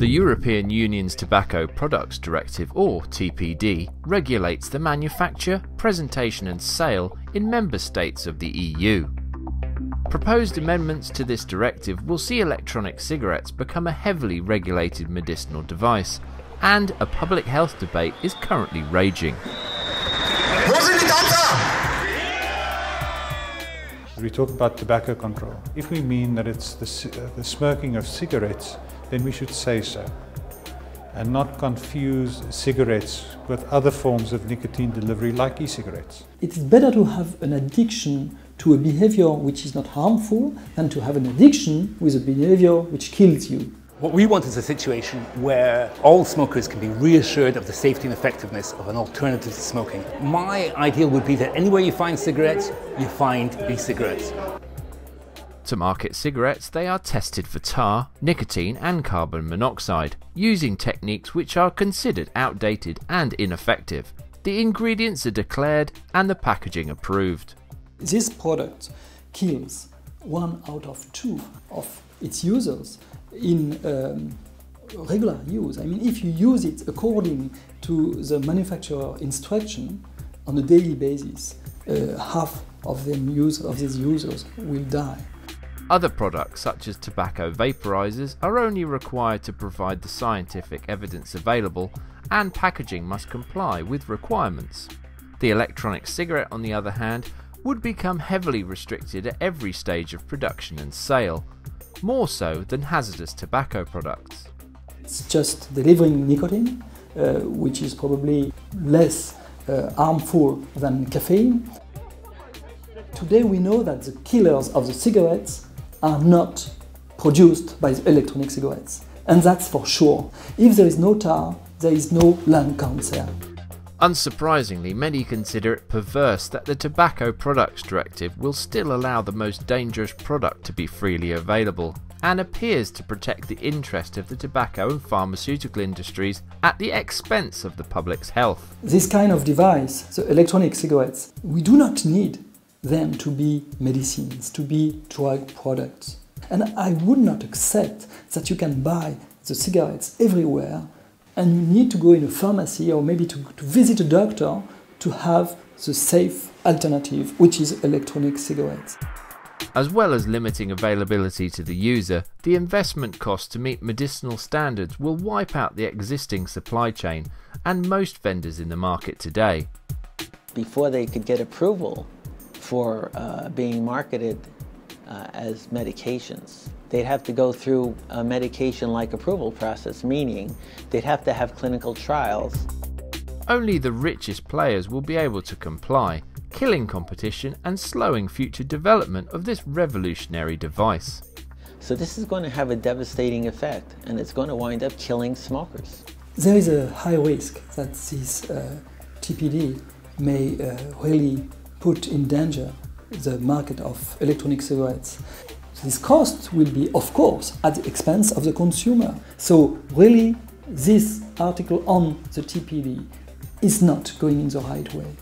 The European Union's Tobacco Products Directive, or TPD, regulates the manufacture, presentation and sale in member states of the EU. Proposed amendments to this directive will see electronic cigarettes become a heavily regulated medicinal device, and a public health debate is currently raging. We talk about tobacco control. If we mean that it's the smoking of cigarettes, then we should say so, and not confuse cigarettes with other forms of nicotine delivery like e-cigarettes. It is better to have an addiction to a behavior which is not harmful than to have an addiction with a behavior which kills you. What we want is a situation where all smokers can be reassured of the safety and effectiveness of an alternative to smoking. My ideal would be that anywhere you find cigarettes, you find e-cigarettes. To market cigarettes, they are tested for tar, nicotine and carbon monoxide, using techniques which are considered outdated and ineffective. The ingredients are declared and the packaging approved. This product kills 1 out of 2 of its users in regular use. I mean, if you use it according to the manufacturer instruction on a daily basis, half of these users will die. Other products, such as tobacco vaporizers, are only required to provide the scientific evidence available, and packaging must comply with requirements. The electronic cigarette, on the other hand, would become heavily restricted at every stage of production and sale, more so than hazardous tobacco products. It's just delivering nicotine, which is probably less harmful than caffeine. Today we know that the killers of the cigarettes are not produced by the electronic cigarettes, and that's for sure. If there is no tar, there is no lung cancer. Unsurprisingly, many consider it perverse that the Tobacco Products Directive will still allow the most dangerous product to be freely available, and appears to protect the interest of the tobacco and pharmaceutical industries at the expense of the public's health. This kind of device, the electronic cigarettes, we do not need them to be medicines, to be drug products. And I would not accept that you can buy the cigarettes everywhere and you need to go in a pharmacy or maybe to visit a doctor to have the safe alternative, which is electronic cigarettes. As well as limiting availability to the user, the investment cost to meet medicinal standards will wipe out the existing supply chain and most vendors in the market today. Before they could get approval for being marketed as medications, they'd have to go through a medication-like approval process, meaning they'd have to have clinical trials. Only the richest players will be able to comply, killing competition and slowing future development of this revolutionary device. So this is going to have a devastating effect, and it's going to wind up killing smokers. There is a high risk that this TPD may really put in danger the market of electronic cigarettes. This cost will be, of course, at the expense of the consumer. So really, this article on the TPD is not going in the right way.